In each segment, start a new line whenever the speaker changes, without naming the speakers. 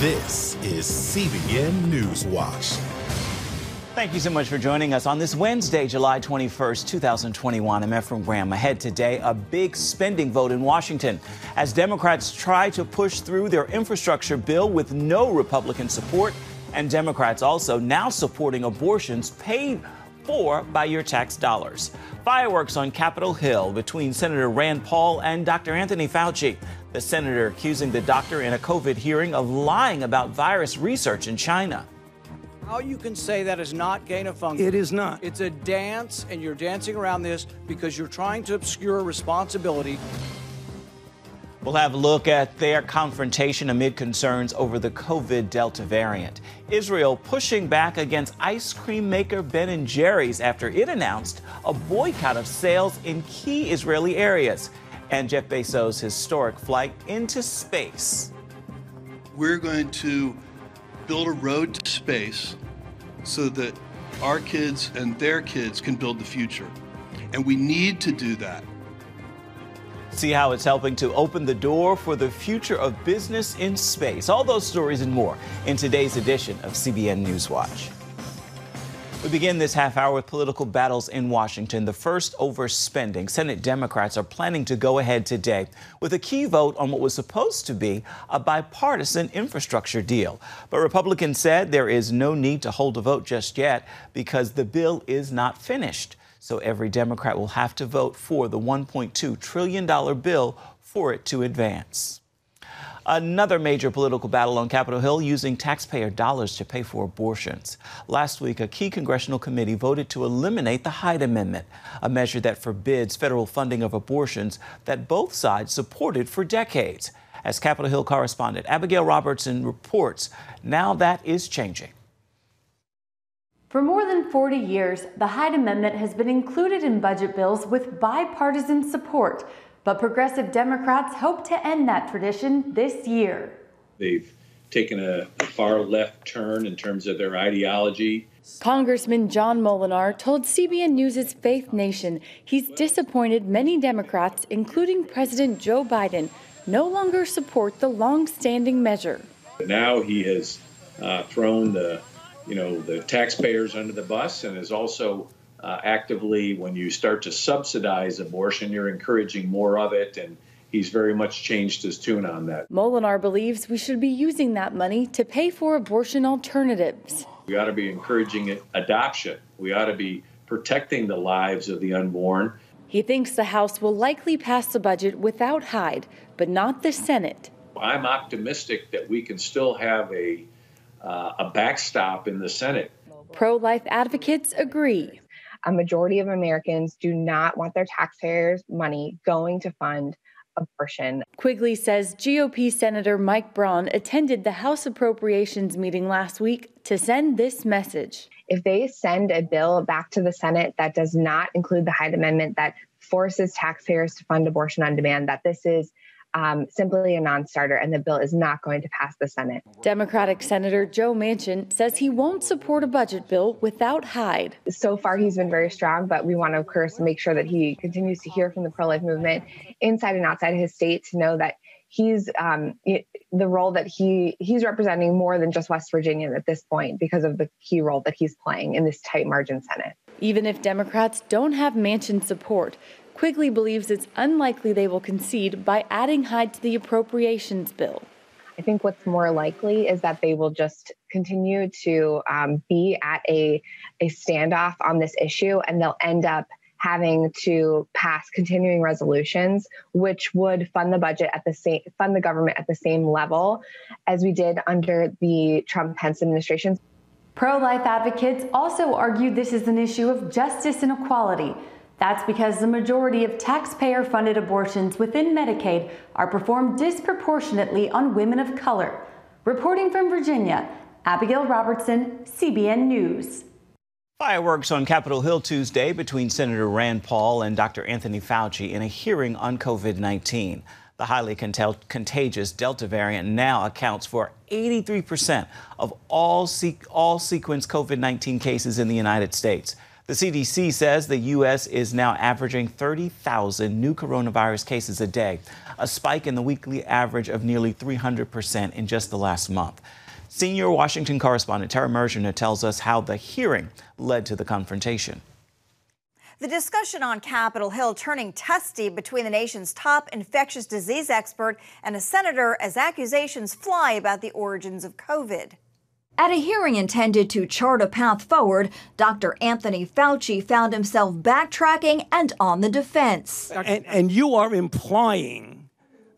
This is CBN NewsWatch.
Thank you so much for joining us on this Wednesday, July 21st, 2021. I'm Ephraim Graham. Ahead today, a big spending vote in Washington as Democrats try to push through their infrastructure bill with no Republican support, and Democrats also now supporting abortions paid for by your tax dollars. Fireworks on Capitol Hill between Senator Rand Paul and Dr. Anthony Fauci. The senator accusing the doctor in a COVID hearing of lying about virus research in China.
How you can say that is not gain of function?
It is not.
It's a dance, and you're dancing around this because you're trying to obscure responsibility.
We'll have a look at their confrontation amid concerns over the COVID Delta variant. Israel pushing back against ice cream maker Ben & Jerry's after it announced a boycott of sales in key Israeli areas. And Jeff Bezos' historic flight into space.
We're going to build a road to space so that our kids and their kids can build the future. And we need to do that.
See how it's helping to open the door for the future of business in space. All those stories and more in today's edition of CBN NewsWatch. We begin this half hour with political battles in Washington. The first over spending. Senate Democrats are planning to go ahead today with a key vote on what was supposed to be a bipartisan infrastructure deal. But Republicans said there is no need to hold a vote just yet because the bill is not finished. So every Democrat will have to vote for the $1.2 trillion bill for it to advance. Another major political battle on Capitol Hill using taxpayer dollars to pay for abortions. Last week, a key congressional committee voted to eliminate the Hyde Amendment, a measure that forbids federal funding of abortions that both sides supported for decades. As Capitol Hill correspondent Abigail Robertson reports, now that is changing.
For more than 40 years, the Hyde Amendment has been included in budget bills with bipartisan support. But progressive Democrats hope to end that tradition this year.
They've taken a far left turn in terms of their ideology.
Congressman John Molinar told CBN News' Faith Nation he's disappointed many Democrats, including President Joe Biden, no longer support the long-standing measure.
Now he has thrown the taxpayers under the bus and is also actively, when you start to subsidize abortion, you're encouraging more of it, and he's very much changed his tune on that.
Molinar believes we should be using that money to pay for abortion alternatives.
We ought to be encouraging adoption. We ought to be protecting the lives of the unborn.
He thinks the House will likely pass the budget without Hyde, but not the Senate.
I'm optimistic that we can still have a backstop in the Senate.
Pro-life advocates agree.
A majority of Americans do not want their taxpayers' money going to fund abortion.
Quigley says GOP Senator Mike Braun attended the House Appropriations meeting last week to send this message.
If they send a bill back to the Senate that does not include the Hyde Amendment that forces taxpayers to fund abortion on demand, that this is simply a non-starter and the bill is not going to pass the Senate.
Democratic Senator Joe Manchin says he won't support a budget bill without Hyde.
So far, he's been very strong, but we want to, of course, make sure that he continues to hear from the pro-life movement inside and outside his state to know that he's the role that he's representing more than just West Virginia at this point because of the key role that he's playing in this tight margin Senate.
Even if Democrats don't have Manchin support, Quigley believes it's unlikely they will concede by adding Hyde to the appropriations bill.
I think what's more likely is that they will just continue to be at a standoff on this issue, and they'll end up having to pass continuing resolutions, which would fund the government at the same level as we did under the Trump-Pence administration.
Pro-life advocates also argue this is an issue of justice and equality. That's because the majority of taxpayer-funded abortions within Medicaid are performed disproportionately on women of color. Reporting from Virginia, Abigail Robertson, CBN News.
Fireworks on Capitol Hill Tuesday between Senator Rand Paul and Dr. Anthony Fauci in a hearing on COVID-19. The highly contagious Delta variant now accounts for 83% of all sequenced COVID-19 cases in the United States. The CDC says the U.S. is now averaging 30,000 new coronavirus cases a day, a spike in the weekly average of nearly 300% in just the last month. Senior Washington correspondent Tara Mergener tells us how the hearing led to the confrontation.
The discussion on Capitol Hill turning testy between the nation's top infectious disease expert and a senator as accusations fly about the origins of COVID. At a hearing intended to chart a path forward, Dr. Anthony Fauci found himself backtracking and on the defense.
And you are implying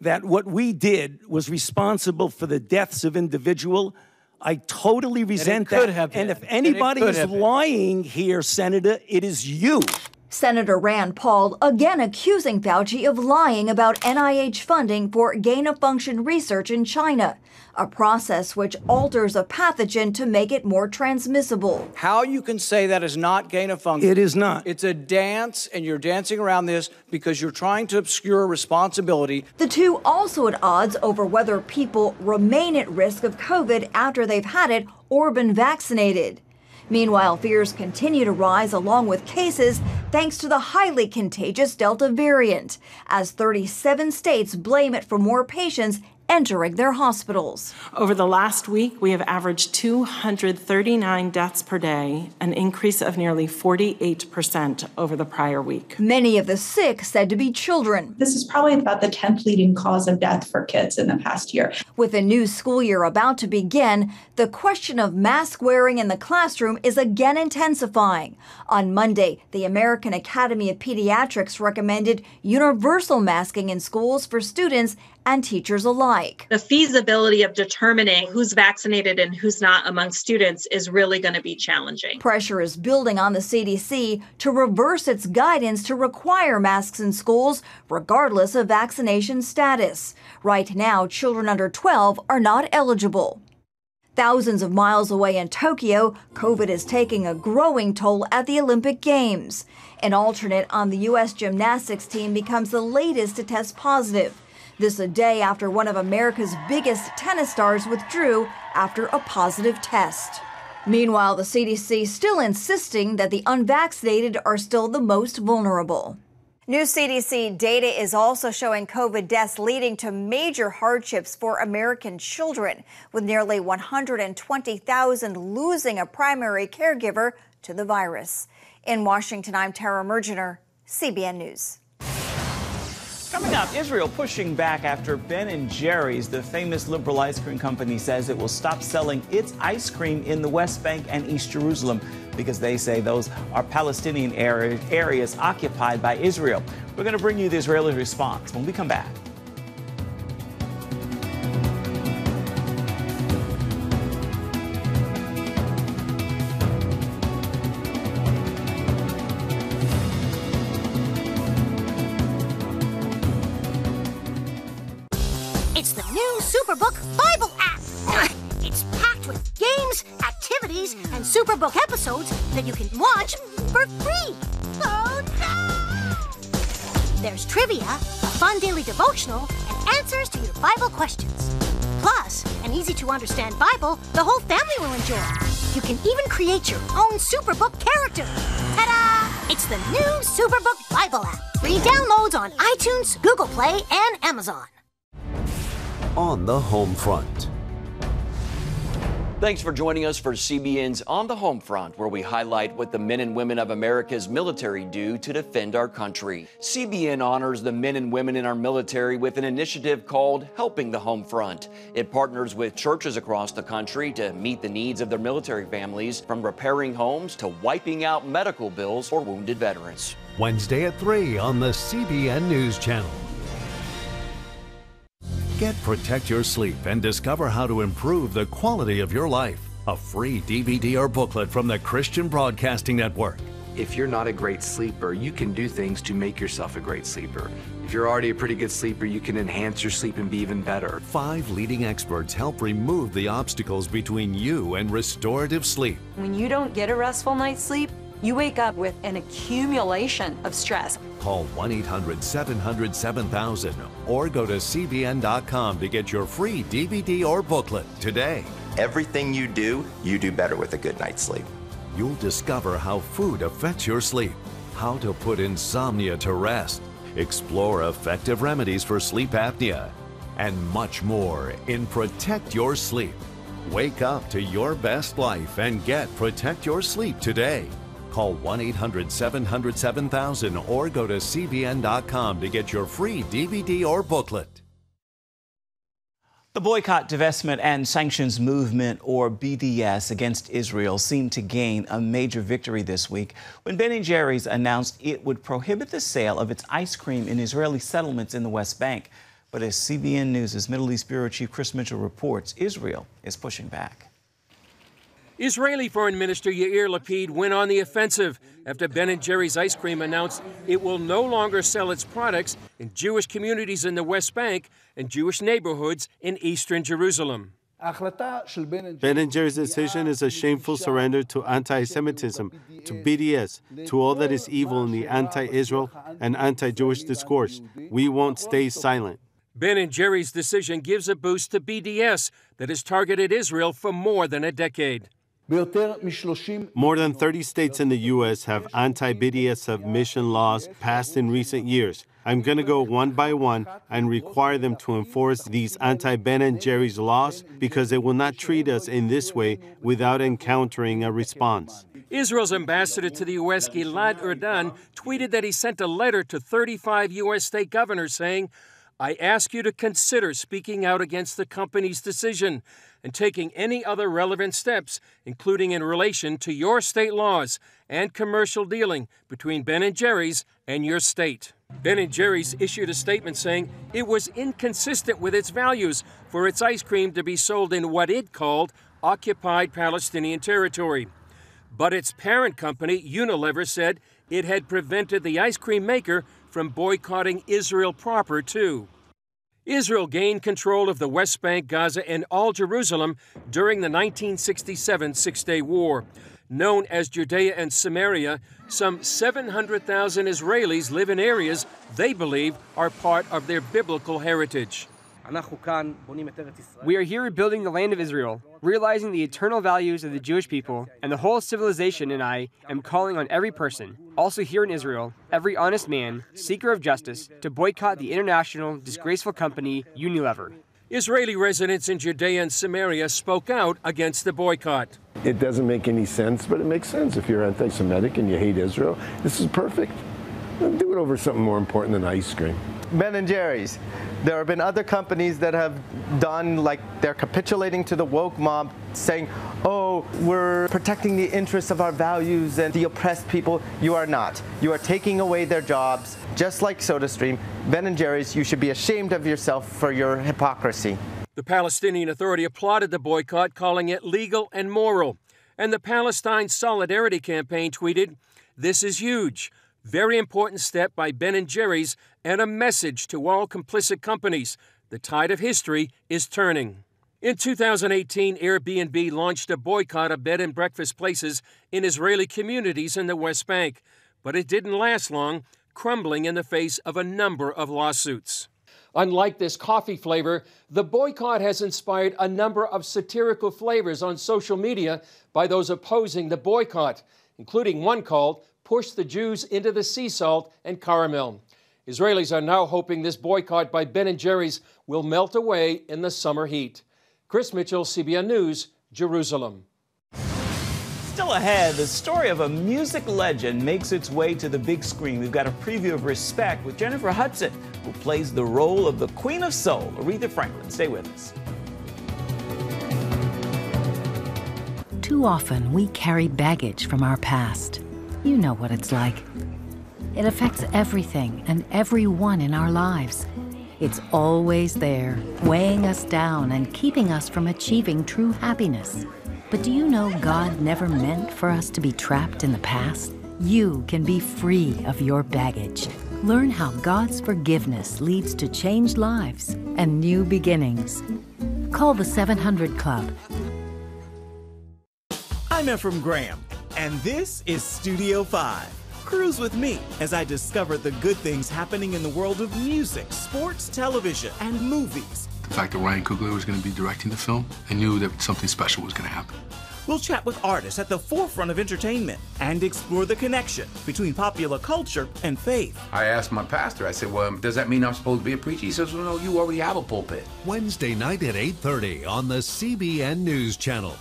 that what we did was responsible for the deaths of individuals. I totally resent that. And if anybody is lying here, Senator, it is you.
Senator Rand Paul again accusing Fauci of lying about NIH funding for gain-of-function research in China, a process which alters a pathogen to make it more transmissible.
How you can say that is not gain-of-function?
It is not.
It's a dance, and you're dancing around this because you're trying to obscure responsibility.
The two also at odds over whether people remain at risk of COVID after they've had it or been vaccinated. Meanwhile, fears continue to rise along with cases thanks to the highly contagious Delta variant, as 37 states blame it for more patients entering their hospitals.
Over the last week, we have averaged 239 deaths per day, an increase of nearly 48% over the prior week.
Many of the sick said to be children.
This is probably about the 10th leading cause of death for kids in the past year.
With a new school year about to begin, the question of mask wearing in the classroom is again intensifying. On Monday, the American Academy of Pediatrics recommended universal masking in schools for students and teachers alike.
The feasibility of determining who's vaccinated and who's not among students is really going to be challenging.
Pressure is building on the CDC to reverse its guidance to require masks in schools, regardless of vaccination status. Right now, children under 12 are not eligible. Thousands of miles away in Tokyo, COVID is taking a growing toll at the Olympic Games. An alternate on the U.S. gymnastics team becomes the latest to test positive. This a day after one of America's biggest tennis stars withdrew after a positive test. Meanwhile, the CDC still insisting that the unvaccinated are still the most vulnerable. New CDC data is also showing COVID deaths leading to major hardships for American children, with nearly 120,000 losing a primary caregiver to the virus. In Washington, I'm Tara Mergener, CBN News.
Coming up, Israel pushing back after Ben & Jerry's, the famous liberal ice cream company, says it will stop selling its ice cream in the West Bank and East Jerusalem because they say those are Palestinian areas occupied by Israel. We're going to bring you the Israeli response when we come back.
It's the new Superbook Bible app. It's packed with games, activities, and Superbook episodes that you can watch for free. Oh, no! There's trivia, a fun daily devotional, and answers to your Bible questions. Plus, an easy-to-understand Bible the whole family will enjoy. You can even create your own Superbook character. Ta-da! It's the new Superbook Bible app. Free downloads on iTunes, Google Play, and Amazon.
On the home front.
Thanks for joining us for CBN's On the Home Front, where we highlight what the men and women of America's military do to defend our country. CBN honors the men and women in our military with an initiative called Helping the Home Front. It partners with churches across the country to meet the needs of their military families, from repairing homes to wiping out medical bills for wounded veterans.
Wednesday at 3 on the CBN News Channel. Get Protect Your Sleep and discover how to improve the quality of your life. A free DVD or booklet from the Christian Broadcasting Network.
If you're not a great sleeper, you can do things to make yourself a great sleeper. If you're already a pretty good sleeper, you can enhance your sleep and be even better.
5 leading experts help remove the obstacles between you and restorative sleep.
When you don't get a restful night's sleep, you wake up with an accumulation of stress.
Call 1-800-700-7000 or go to CBN.com to get your free DVD or booklet today.
Everything you do better with a good night's sleep.
You'll discover how food affects your sleep, how to put insomnia to rest, Explore effective remedies for sleep apnea and much more in Protect Your Sleep. Wake up to your best life and get Protect Your Sleep today. Call 1-800-700-7000 or go to cbn.com to get your free DVD or booklet.
The Boycott, Divestment, and Sanctions Movement, or BDS, against Israel seemed to gain a major victory this week when Ben & Jerry's announced it would prohibit the sale of its ice cream in Israeli settlements in the West Bank. But as CBN News' Middle East Bureau Chief Chris Mitchell reports, Israel is pushing back.
Israeli Foreign Minister Yair Lapid went on the offensive after Ben & Jerry's ice cream announced it will no longer sell its products in Jewish communities in the West Bank and Jewish neighborhoods in eastern Jerusalem.
Ben & Jerry's decision is a shameful surrender to anti-Semitism, to BDS, to all that is evil in the anti-Israel and anti-Jewish discourse. We won't stay silent.
Ben & Jerry's decision gives a boost to BDS that has targeted Israel for more than a decade.
More than 30 states in the U.S. have anti-BDS submission laws passed in recent years. I'm going to go one by one and require them to enforce these anti-Ben & Jerry's laws because they will not treat us in this way without encountering a response.
Israel's ambassador to the U.S., Gilad Erdan, tweeted that he sent a letter to 35 U.S. state governors saying, I ask you to consider speaking out against the company's decision and taking any other relevant steps, including in relation to your state laws and commercial dealing between Ben & Jerry's and your state. Ben & Jerry's issued a statement saying it was inconsistent with its values for its ice cream to be sold in what it called occupied Palestinian territory. But its parent company, Unilever, said it had prevented the ice cream maker from boycotting Israel proper, too. Israel gained control of the West Bank, Gaza, and all Jerusalem during the 1967 Six-Day War. Known as Judea and Samaria, some 700,000 Israelis live in areas they believe are part of their biblical heritage.
We are here rebuilding the land of Israel, realizing the eternal values of the Jewish people, and the whole civilization, and I am calling on every person, also here in Israel, every honest man, seeker of justice, to boycott the international, disgraceful company Unilever.
Israeli residents in Judea and Samaria spoke out against the boycott.
It doesn't make any sense, but it makes sense if you're anti-Semitic and you hate Israel. This is perfect. Do it over something more important than ice cream.
Ben & Jerry's. There have been other companies that have done, like they're capitulating to the woke mob, saying, oh, we're protecting the interests of our values and the oppressed people. You are not. You are taking away their jobs, just like SodaStream. Ben & Jerry's, you should be ashamed of yourself for your hypocrisy.
The Palestinian Authority applauded the boycott, calling it legal and moral. And the Palestine Solidarity Campaign tweeted, this is huge. Very important step by Ben & Jerry's and a message to all complicit companies. The tide of history is turning. In 2018, Airbnb launched a boycott of bed and breakfast places in Israeli communities in the West Bank. But it didn't last long, crumbling in the face of a number of lawsuits. Unlike this coffee flavor, the boycott has inspired a number of satirical flavors on social media by those opposing the boycott, including one called Push the Jews into the Sea Salt and Caramel. Israelis are now hoping this boycott by Ben & Jerry's will melt away in the summer heat. Chris Mitchell, CBN News, Jerusalem.
Still ahead, the story of a music legend makes its way to the big screen. We've got a preview of Respect with Jennifer Hudson, who plays the role of the Queen of Soul, Aretha Franklin. Stay with us.
Too often, we carry baggage from our past. You know what it's like. It affects everything and everyone in our lives. It's always there, weighing us down and keeping us from achieving true happiness. But do you know God never meant for us to be trapped in the past? You can be free of your baggage. Learn how God's forgiveness leads to changed lives and new beginnings. Call the 700 Club.
I'm Ephraim Graham, and this is Studio 5. Cruise with me as I discover the good things happening in the world of music, sports, television, and movies.
The fact that Ryan Coogler was going to be directing the film, I knew that something special was going to happen.
We'll chat with artists at the forefront of entertainment and explore the connection between popular culture and faith.
I asked my pastor, I said, well, does that mean I'm supposed to be a preacher? He says, well, no, you already have a pulpit.
Wednesday night at 8:30 on the CBN News Channel.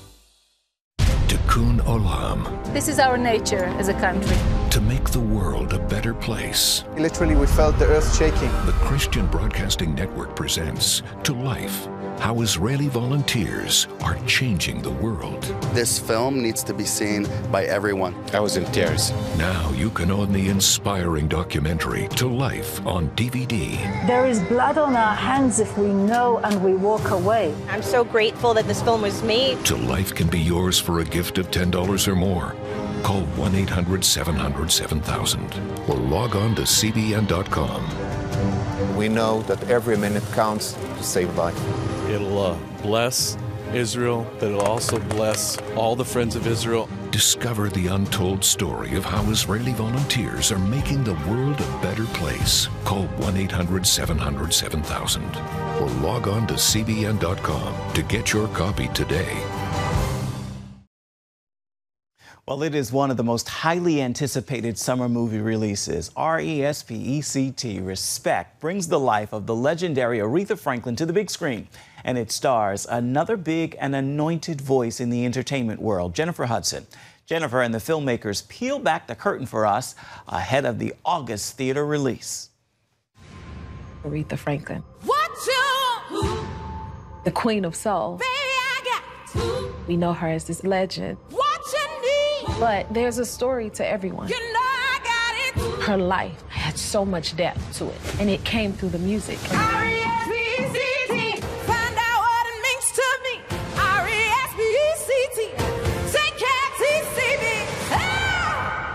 Tikkun Olam.
This is our nature as a country.
To make the world a better place.
Literally, we felt the earth shaking.
The Christian Broadcasting Network presents To Life, how Israeli volunteers are changing the world.
This film needs to be seen by everyone.
I was in tears.
Now you can own the inspiring documentary To Life on DVD.
There is blood on our hands if we know and we walk away.
I'm so grateful that this film was made.
To Life can be yours for a gift of $10 or more. Call 1-800-700-7000 or log on to CBN.com.
We know that every minute counts to save life.
It'll bless Israel, but it'll also bless all the friends of Israel.
Discover the untold story of how Israeli volunteers are making the world a better place. Call 1-800-700-7000 or log on to CBN.com to get your copy today.
Well, it is one of the most highly anticipated summer movie releases. RESPECT, Respect, brings the life of the legendary Aretha Franklin to the big screen. And it stars another big and anointed voice in the entertainment world, Jennifer Hudson. Jennifer and the filmmakers peel back the curtain for us ahead of the August theater release.
Aretha Franklin. The Queen of Soul. We know her as this legend. But there's a story to everyone. You know I got it. Her life had so much depth to it, and it came through the music. R-E-S-P-E-C-T, find out what it means to me. R-E-S-P-E-C-T, C-K-T-C-B.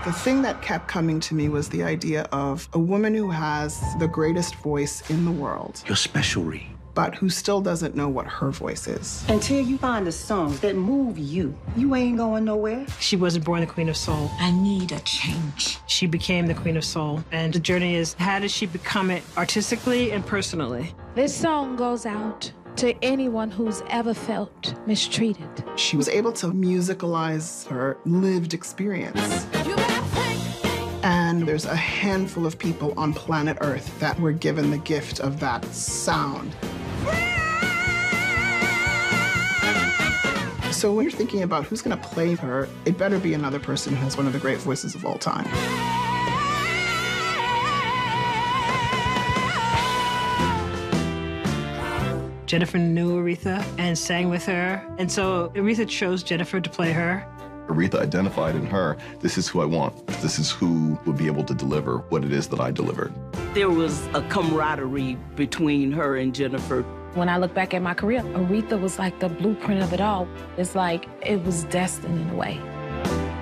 The thing that kept coming to me was the idea of a woman who has the greatest voice in the world.
You're special, Ree.
But who still doesn't know what her voice is.
Until you find the songs that move you, you ain't going nowhere.
She wasn't born the Queen of Soul.
I need a change.
She became the Queen of Soul. And the journey is, how did she become it artistically and personally?
This song goes out to anyone who's ever felt mistreated.
She was able to musicalize her lived experience. And there's a handful of people on planet Earth that were given the gift of that sound. So when you're thinking about who's going to play her, it better be another person who has one of the great voices of all time.
Jennifer knew Aretha and sang with her, and so Aretha chose Jennifer to play her.
Aretha identified in her, this is who I want. This is who would be able to deliver what it is that I delivered.
There was a camaraderie between her and Jennifer.
When I look back at my career, Aretha was like the blueprint of it all. It's like it was destined in a way.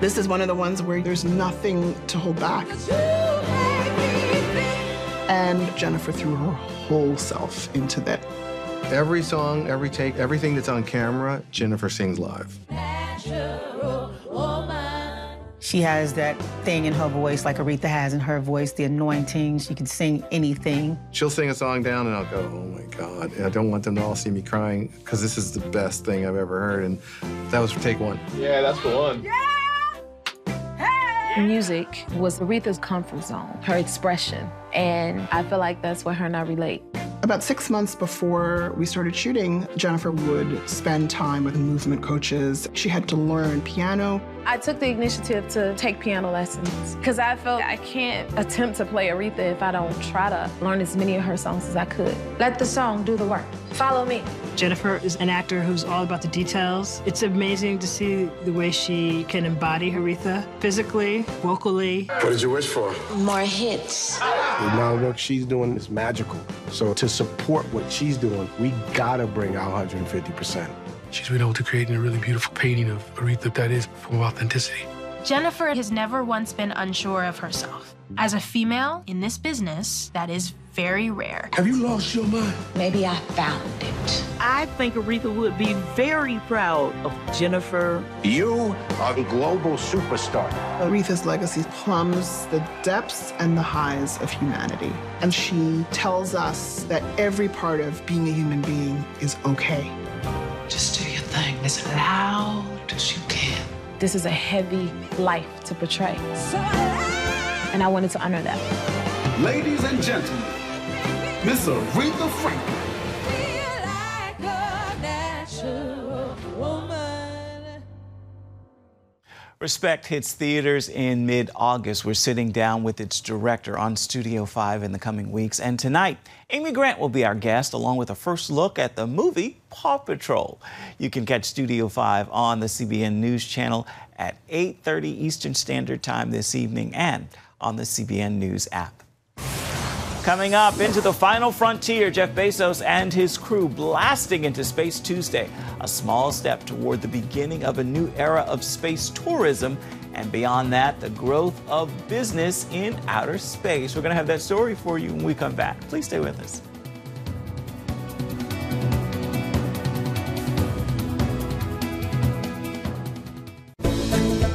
This is one of the ones where there's nothing to hold back. And Jennifer threw her whole self into that.
Every song, every take, everything that's on camera, Jennifer sings live.
She has that thing in her voice like Aretha has in her voice, the anointing. She can sing anything.
She'll sing a song down and I'll go, oh my God. And I don't want them to all see me crying because this is the best thing I've ever heard. And that was for take one.
Yeah, that's the one.
Music was Aretha's comfort zone, her expression. And I feel like that's where her and I relate.
About 6 months before we started shooting, Jennifer would spend time with movement coaches. She had to learn piano.
I took the initiative to take piano lessons because I felt I can't attempt to play Aretha if I don't try to learn as many of her songs as I could. Let the song do the work. Follow me.
Jennifer is an actor who's all about the details. It's amazing to see the way she can embody Aretha physically, vocally.
What did you wish for?
More hits.
The amount of work she's doing is magical. So to support what she's doing, we gotta bring our 150%.
She's been able to create a really beautiful painting of Aretha that is full of authenticity.
Jennifer has never once been unsure of herself. As a female in this business, that is very rare.
Have you lost your mind?
Maybe I found it.
I think Aretha would be very proud of Jennifer.
You are the global superstar.
Aretha's legacy plumbs the depths and the highs of humanity. And she tells us that every part of being a human being is okay.
Just do your thing.
everything as loud as you can.
This is a heavy life to portray. And I wanted to honor that.
Ladies and gentlemen, Miss Aretha Franklin.
Respect hits theaters in mid-August. We're sitting down with its director on Studio 5 in the coming weeks. And tonight, Amy Grant will be our guest, along with a first look at the movie Paw Patrol. You can catch Studio 5 on the CBN News Channel at 8:30 Eastern Standard Time this evening and on the CBN News app. Coming up, into the final frontier, Jeff Bezos and his crew blasting into space Tuesday. A small step toward the beginning of a new era of space tourism. And beyond that, the growth of business in outer space. We're going to have that story for you when we come back. Please stay with us.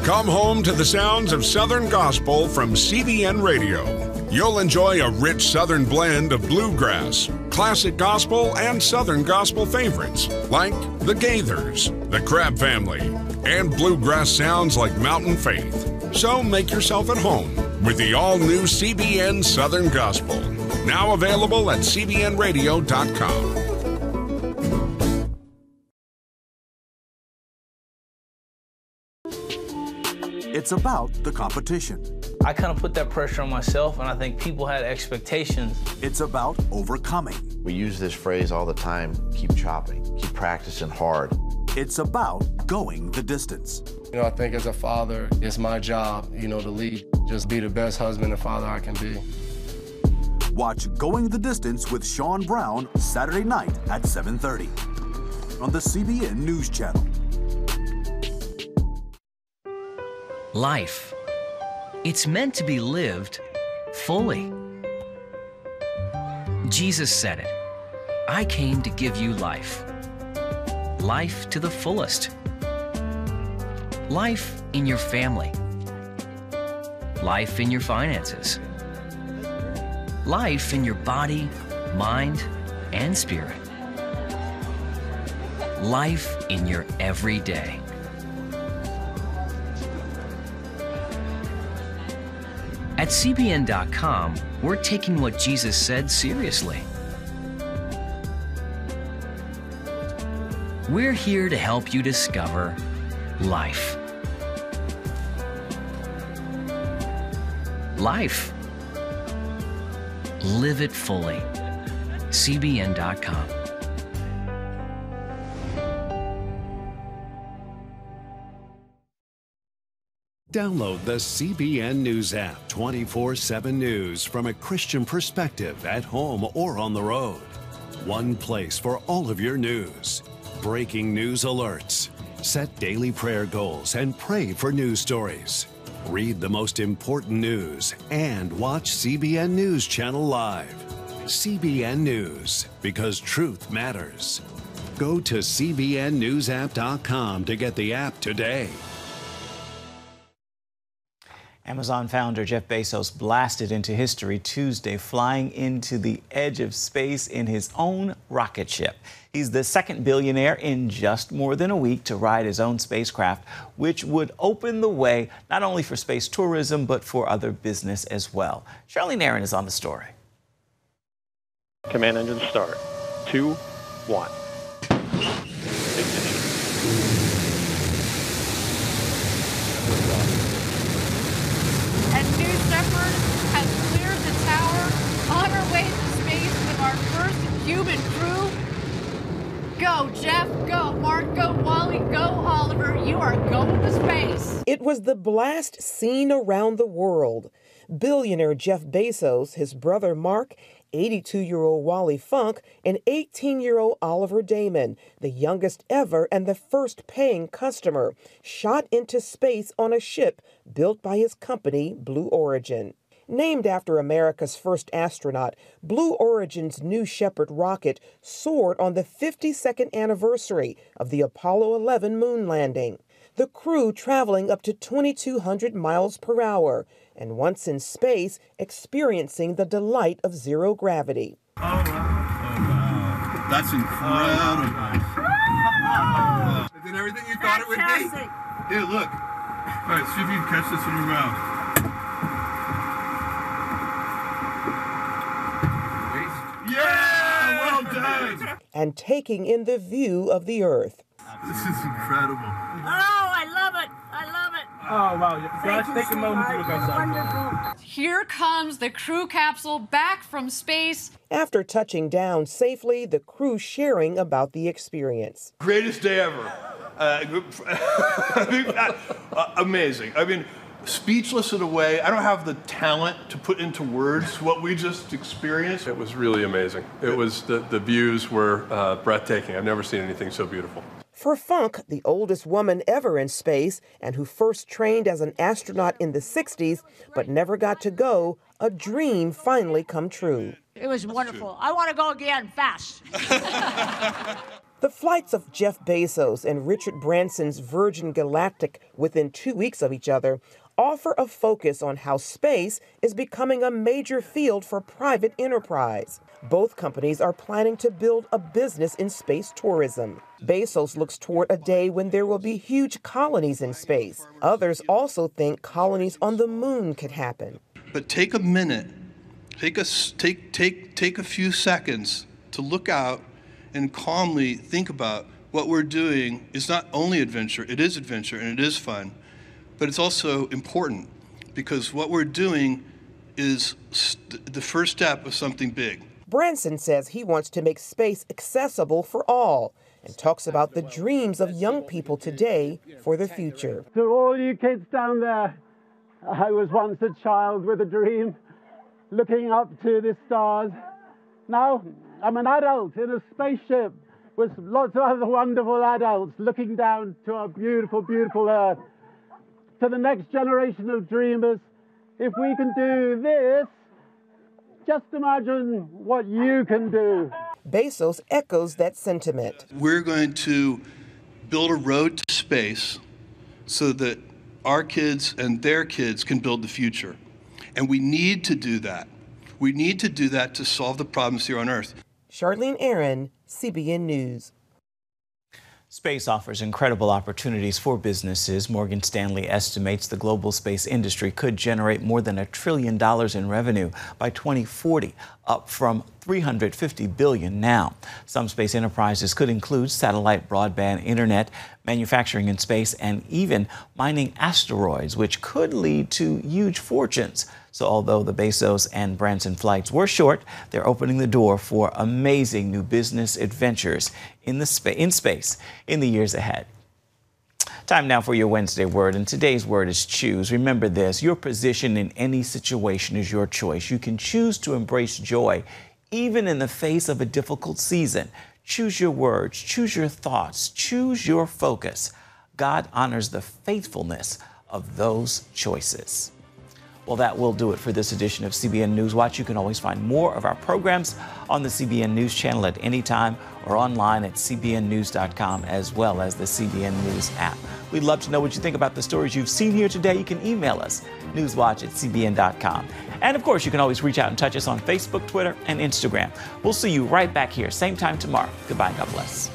Come home to the sounds of Southern Gospel from CBN Radio. You'll enjoy a rich Southern blend of bluegrass, classic gospel, and Southern gospel favorites like the Gaithers, the Crab Family, and bluegrass sounds like Mountain Faith. So make yourself at home with the all-new CBN Southern Gospel. Now available at cbnradio.com.
It's about the competition.
I kind of put that pressure on myself, and I think people had expectations.
It's about overcoming.
We use this phrase all the time, keep chopping, keep practicing hard.
It's about going the distance.
You know, I think as a father, it's my job, to lead. Just be the best husband and father I can be.
Watch Going the Distance with Sean Brown Saturday night at 7:30 on the CBN News Channel.
Life. It's meant to be lived fully. Jesus said it. I came to give you life. Life to the fullest. Life in your family. Life in your finances. Life in your body, mind, and spirit. Life in your everyday. At CBN.com, we're taking what Jesus said seriously. We're here to help you discover life. Life. Live it fully. CBN.com.
Download the CBN News app, 24/7 news from a Christian perspective at home or on the road. One place for all of your news. Breaking news alerts. Set daily prayer goals and pray for news stories. Read the most important news and watch CBN News Channel live. CBN News, because truth matters. Go to cbnnewsapp.com to get the app today.
Amazon founder Jeff Bezos blasted into history Tuesday, flying into the edge of space in his own rocket ship. He's the second billionaire in just more than a week to ride his own spacecraft, which would open the way not only for space tourism, but for other business as well. Charlene Aaron is on the story.
Command engine start. 2, 1.
And New Shepard has cleared the tower on our way to space with our first human crew. Go, Jeff, go, Mark, go, Wally, go, Oliver. You are going to space.
It was the blast seen around the world. Billionaire Jeff Bezos, his brother Mark, 82-year-old Wally Funk, and 18-year-old Oliver Damon, the youngest ever and the first paying customer, shot into space on a ship built by his company, Blue Origin. Named after America's first astronaut, Blue Origin's New Shepard rocket soared on the 52nd anniversary of the Apollo 11 moon landing. The crew traveling up to 2,200 miles per hour, and once in space, experiencing the delight of zero gravity.
Oh, wow. That's incredible.
caught it with me. Here, look. All right, see if you can catch this in your mouth. Yeah, well done.
And taking in the view of the Earth.
This is incredible.
Oh, I love it. I love it.
Oh, wow. Guys, take a moment to look outside.
Here comes the crew capsule back from space.
After touching down safely, the crew sharing about the experience.
Greatest day ever. Amazing. I mean, speechless in a way. I don't have the talent to put into words what we just experienced.
It was really amazing. It was, the views were breathtaking. I've never seen anything so beautiful.
For Funk, the oldest woman ever in space and who first trained as an astronaut in the 60s but never got to go, a dream finally come true.
It was wonderful. I want to go again, fast.
The flights of Jeff Bezos and Richard Branson's Virgin Galactic within 2 weeks of each other offer a focus on how space is becoming a major field for private enterprise. Both companies are planning to build a business in space tourism. Bezos looks toward a day when there will be huge colonies in space. Others also think colonies on the moon could happen.
But take a minute, take a few seconds to look out and calmly think about what we're doing is not only adventure, it is adventure and it is fun, but it's also important because what we're doing is the first step of something big.
Branson says he wants to make space accessible for all and talks about the dreams of young people today for the future.
To all you kids down there, I was once a child with a dream, looking up to the stars. Now I'm an adult in a spaceship with lots of other wonderful adults looking down to our beautiful, beautiful Earth. To the next generation of dreamers, if we can do this, just imagine what you can do.
Bezos echoes that sentiment.
We're going to build a road to space so that our kids and their kids can build the future. And we need to do that. We need to do that to solve the problems here on Earth.
Charlene Aaron, CBN News.
Space offers incredible opportunities for businesses. Morgan Stanley estimates the global space industry could generate more than $1 trillion in revenue by 2040, up from $350 billion now. Some space enterprises could include satellite broadband internet, manufacturing in space, and even mining asteroids, which could lead to huge fortunes. So although the Bezos and Branson flights were short, they're opening the door for amazing new business adventures in space in the years ahead. Time now for your Wednesday word, and today's word is choose. Remember this, your position in any situation is your choice. You can choose to embrace joy, even in the face of a difficult season. Choose your words, choose your thoughts, choose your focus. God honors the faithfulness of those choices. Well, that will do it for this edition of CBN NewsWatch. You can always find more of our programs on the CBN News Channel at any time or online at cbnnews.com, as well as the CBN News app. We'd love to know what you think about the stories you've seen here today. You can email us, newswatch@cbn.com. And, of course, you can always reach out and touch us on Facebook, Twitter, and Instagram. We'll see you right back here, same time tomorrow. Goodbye. God bless.